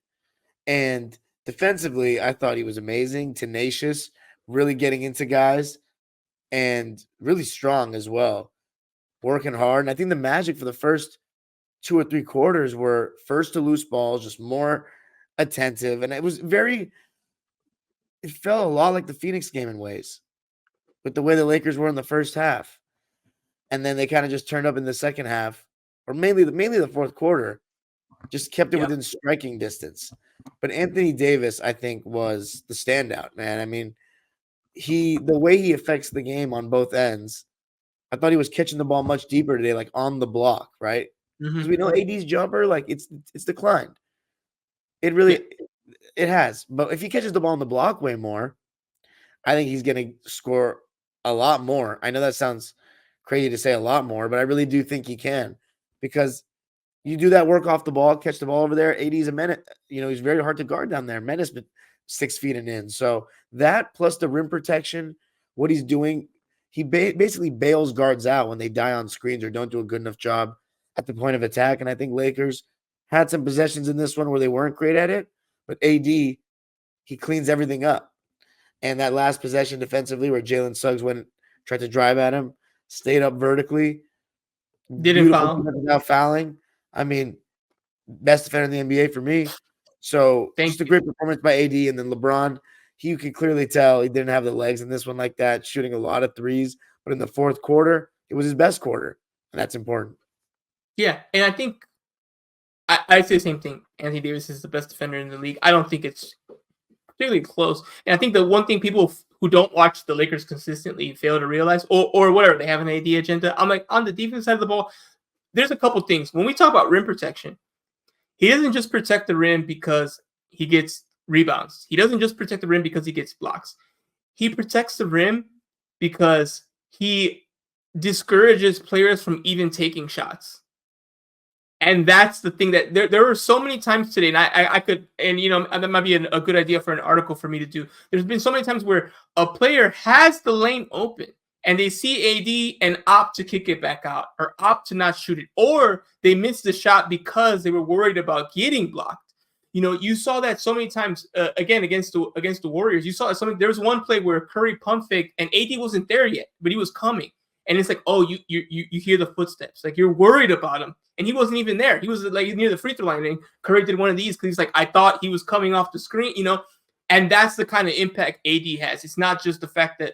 And defensively, I thought he was amazing, tenacious, really getting into guys, and really strong as well, working hard. And I think the Magic for the first 2 or 3 quarters were first to loose balls, just more attentive. And it felt a lot like the Phoenix game in ways, with the way the Lakers were in the first half. And then they kind of just turned up in the second half, or mainly the fourth quarter, just kept it within striking distance. But Anthony Davis, I think, was the standout, man. I mean, the way he affects the game on both ends, I thought he was catching the ball much deeper today, like on the block, right? Because we know AD's jumper, like it's declined. It really it has. But if he catches the ball on the block way more, I think he's going to score a lot more. I know that sounds crazy to say a lot more, but I really do think he can, because you do that work off the ball, catch the ball over there. AD's a menace. He's very hard to guard down there. Menace, but 6 feet and in. So that plus the rim protection, what he's doing, he basically bails guards out when they die on screens or don't do a good enough job at the point of attack. And I think Lakers had some possessions in this one where they weren't great at it, but AD, he cleans everything up. And that last possession defensively where Jalen Suggs tried to drive at him, stayed up vertically, didn't foul without fouling. I mean, best defender in the NBA for me. So Thank just a you. great performance by AD, and then LeBron. You can clearly tell he didn't have the legs in this one like that, shooting a lot of threes. But in the fourth quarter, it was his best quarter, and that's important. Yeah, and I think I say the same thing. Anthony Davis is the best defender in the league. I don't think it's really close. And I think the one thing people who don't watch the Lakers consistently fail to realize, or whatever, they have an AD agenda. I'm like, on the defense side of the ball, there's a couple things. When we talk about rim protection, he doesn't just protect the rim because he gets rebounds. He doesn't just protect the rim because he gets blocks. He protects the rim because he discourages players from even taking shots. And that's the thing that there were so many times today, and I could, and that might be a good idea for an article for me to do. There's been so many times where a player has the lane open and they see AD and opt to kick it back out or opt to not shoot it, or they miss the shot because they were worried about getting blocked. You saw that so many times again against the Warriors. You saw something. There was one play where Curry pump faked and AD wasn't there yet, but he was coming, and it's like, oh, you hear the footsteps, like you're worried about him. And he wasn't even there. He was like near the free throw line. And Curry did one of these because he's like, I thought he was coming off the screen, And that's the kind of impact AD has. It's not just the fact that,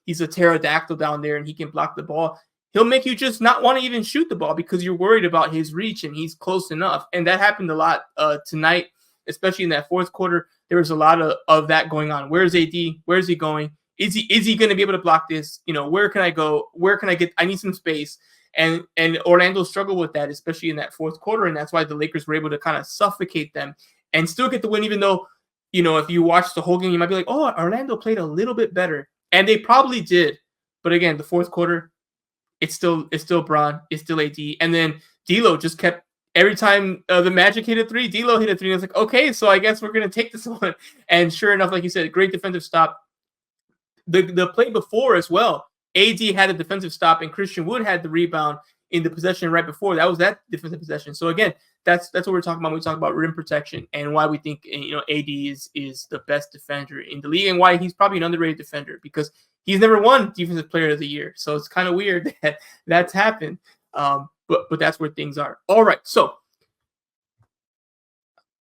he's a pterodactyl down there and he can block the ball. He'll make you just not want to even shoot the ball because you're worried about his reach and he's close enough. And that happened a lot tonight, especially in that fourth quarter. There was a lot of that going on. Where's AD? Where's he going? Is he going to be able to block this? Where can I go? Where can I get? I need some space. And Orlando struggled with that, especially in that fourth quarter, and that's why the Lakers were able to kind of suffocate them and still get the win, even though, if you watch the whole game, you might be like, oh, Orlando played a little bit better. And they probably did. But again, the fourth quarter, it's still Bron, it's still AD. And then D'Lo just kept, every time the Magic hit a three, D'Lo hit a three. And I was like, okay, so I guess we're going to take this one. And sure enough, like you said, great defensive stop. The play before as well, AD had a defensive stop and Christian Wood had the rebound in the possession right before. That was that defensive possession. So again, that's what we're talking about when we talk about rim protection and why we think AD is the best defender in the league and why he's probably an underrated defender because he's never won Defensive Player of the Year. So it's kind of weird that that's happened. But that's where things are. All right, so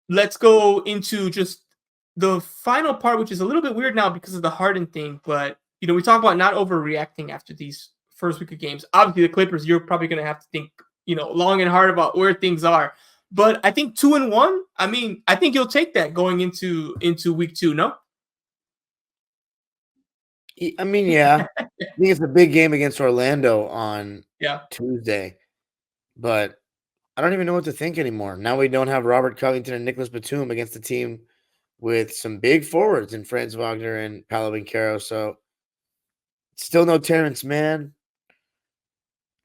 let's go into just the final part, which is a little bit weird now because of the Harden thing, but we talk about not overreacting after these first week of games. Obviously, the Clippers, you're probably going to have to think, long and hard about where things are. But I think 2-1. I mean, I think you'll take that going into week 2. No. I mean, yeah, I think it's a big game against Orlando on Tuesday, but I don't even know what to think anymore. Now we don't have Robert Covington and Nicholas Batum against the team with some big forwards in Franz Wagner and Paolo Banchero. So still no Terrence Mann.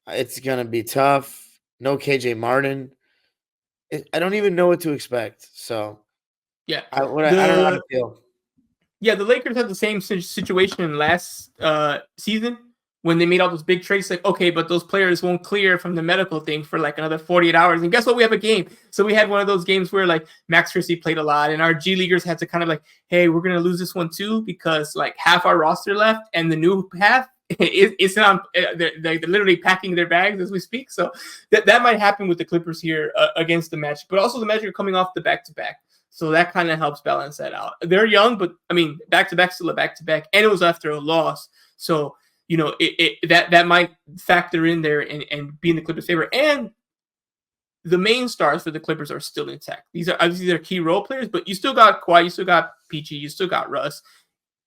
It's going to be tough. No KJ Martin. I don't even know what to expect. So yeah, I don't know how to feel. Yeah, the Lakers had the same situation last season when they made all those big trades. Like, okay, but those players won't clear from the medical thing for like another 48 hours. And guess what? We have a game. So we had one of those games where like Max Christie played a lot and our G Leaguers had to kind of like, hey, we're going to lose this one too because like half our roster left and the new half it's not. They're literally packing their bags as we speak. So that might happen with the Clippers here against the Magic. But also the Magic are coming off the back-to-back. So that kind of helps balance that out. They're young, but I mean, back-to-back still a back-to-back. And it was after a loss. So, that might factor in there and be in the Clippers' favor. And the main stars for the Clippers are still intact. These are obviously their key role players, but you still got Kawhi, you still got PG, you still got Russ.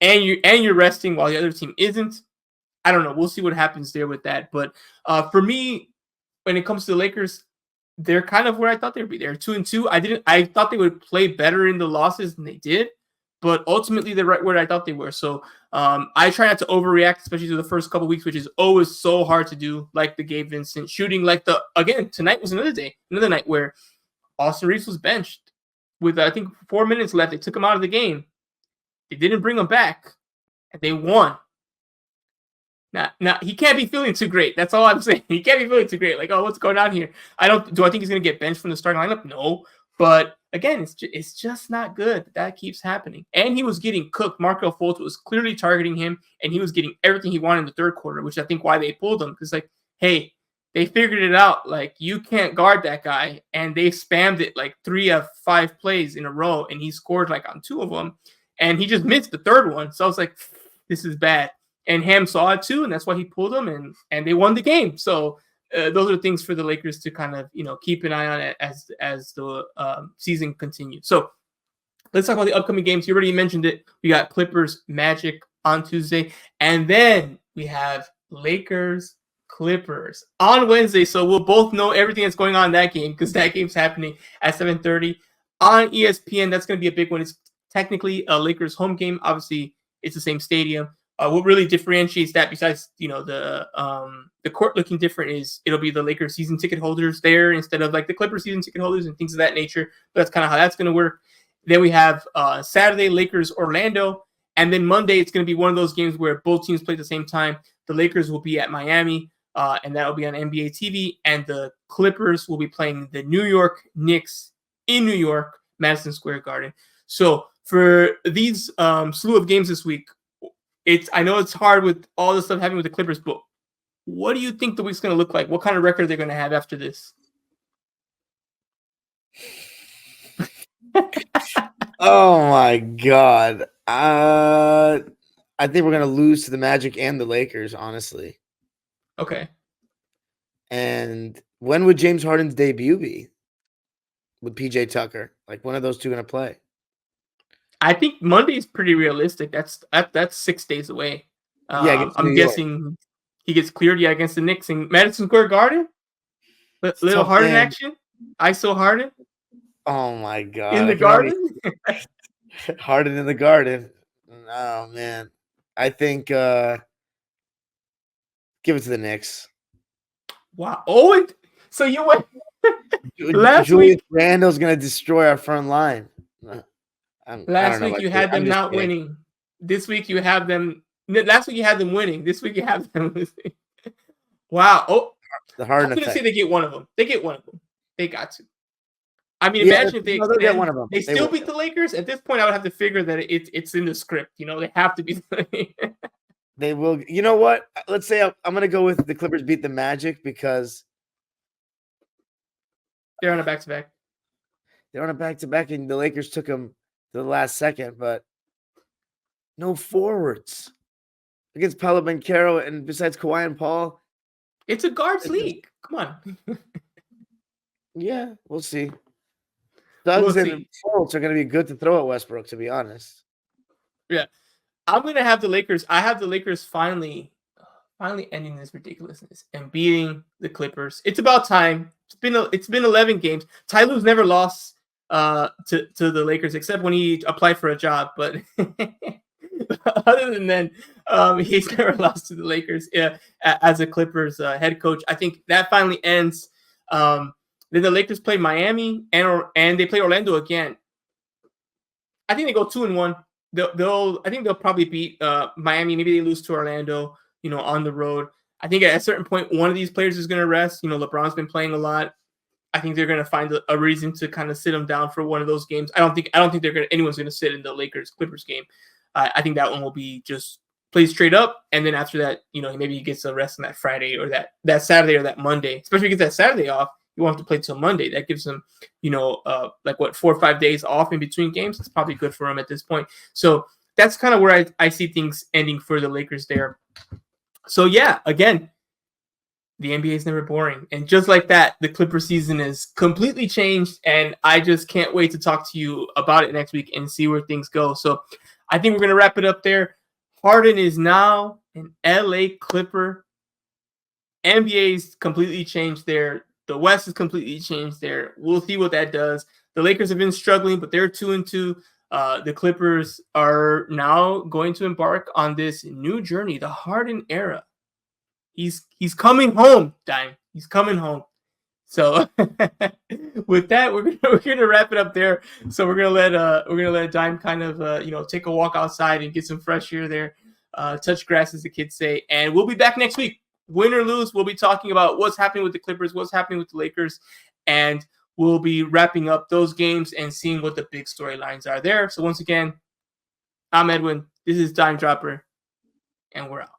And you're resting while the other team isn't. I don't know. We'll see what happens there with that. But for me, when it comes to the Lakers, they're kind of where I thought they would be. They're 2-2. I thought they would play better in the losses than they did, but ultimately they're right where I thought they were. So I try not to overreact, especially to the first couple weeks, which is always so hard to do. Like the Gabe Vincent shooting, again tonight was another night where Austin Reeves was benched with I think 4 minutes left. They took him out of the game. They didn't bring him back, and they won. Now he can't be feeling too great. That's all I'm saying. He can't be feeling too great. Like, oh, what's going on here? Do I think he's going to get benched from the starting lineup? No. But again, it's just not good that keeps happening. And he was getting cooked. Markelle Fultz was clearly targeting him, and he was getting everything he wanted in the third quarter, which I think why they pulled him. Because, like, hey, they figured it out. Like, you can't guard that guy, and they spammed it like 3 of 5 plays in a row, and he scored like on 2 of them, and he just missed the third one. So I was like, this is bad. And Ham saw it too, and that's why he pulled him, and they won the game. So those are things for the Lakers to kind of keep an eye on it as the season continues. So let's talk about the upcoming games. You already mentioned it. We got Clippers Magic on Tuesday, and then we have Lakers Clippers on Wednesday. So we'll both know everything that's going on in that game because that game's happening at 7:30 on ESPN. That's going to be a big one. It's technically a Lakers home game. Obviously, it's the same stadium. What really differentiates that, besides the court looking different, is it'll be the Lakers season ticket holders there instead of like the Clippers season ticket holders and things of that nature. But that's kind of how that's going to work. Then we have Saturday, Lakers Orlando, and then Monday it's going to be one of those games where both teams play at the same time. The Lakers will be at Miami, and that'll be on NBA TV, and the Clippers will be playing the New York Knicks in New York, Madison Square Garden. So for these slew of games this week, I know it's hard with all the stuff happening with the Clippers, but what do you think the week's going to look like? What kind of record they're going to have after this? Oh my God. I think we're going to lose to the Magic and the Lakers, honestly. Okay. And when would James Harden's debut be with PJ Tucker? Like, when are those two going to play? I think Monday is pretty realistic. That's 6 days away. I'm guessing he gets cleared against the Knicks in Madison Square Garden. Little Harden action. ISO Harden. Oh my God! In the Garden. Harden in the Garden. Oh man, I think give it to the Knicks. Wow. Oh, so you went last week. Randall's gonna destroy our front line. Last week you had them not winning. This week you have them. Last week you had them winning. This week you have them losing. Wow. Oh, the Harden. I'm gonna say they get one of them. They get one of them. They got to. I mean, imagine if they get one of them. They still beat the Lakers. At this point, I would have to figure that it's in the script. They have to be. They will. You know what? Let's say I'm going to go with the Clippers beat the Magic because they're on a back-to-back. They're on a back-to-back, and the Lakers took them to the last second, but no forwards against Paolo Banchero, and besides Kawhi and Paul, it's a guards league. Come on. Yeah, we'll see. Suggs and Fultz are going to be good to throw at Westbrook, to be honest. Yeah. I'm going to have the Lakers. I have the Lakers finally ending this ridiculousness and beating the Clippers. It's about time. It's been 11 games. Ty Lue's never lost to the Lakers except when he applied for a job. But other than then, he's never lost to the Lakers as a Clippers head coach. I think that finally ends. Then the Lakers play Miami and they play Orlando again. I think they go 2-1. I think they'll probably beat Miami. Maybe they lose to Orlando, on the road. I think at a certain point, one of these players is going to rest. LeBron's been playing a lot. I think they're going to find a reason to kind of sit him down for one of those games. I don't think anyone's going to sit in the Lakers Clippers game. I think that one will be just play straight up, and then after that, maybe he gets a rest on that Friday or that Saturday or that Monday. Especially if he gets that Saturday off. You won't have to play till Monday. That gives him, 4 or 5 days off in between games. It's probably good for him at this point. So that's kind of where I see things ending for the Lakers there. So yeah, again, the NBA is never boring. And just like that, the Clipper season is completely changed. And I just can't wait to talk to you about it next week and see where things go. So I think we're going to wrap it up there. Harden is now an LA Clipper. NBA's completely changed there. The West has completely changed there. We'll see what that does. The Lakers have been struggling, but they're 2-2. The Clippers are now going to embark on this new journey, the Harden era. He's coming home, Dime. He's coming home. So with that, we're gonna wrap it up there. So we're gonna let Dime kind of take a walk outside and get some fresh air there, touch grass as the kids say, and we'll be back next week. Win or lose, we'll be talking about what's happening with the Clippers, what's happening with the Lakers, and we'll be wrapping up those games and seeing what the big storylines are there. So once again, I'm Edwin. This is Dime Dropper, and we're out.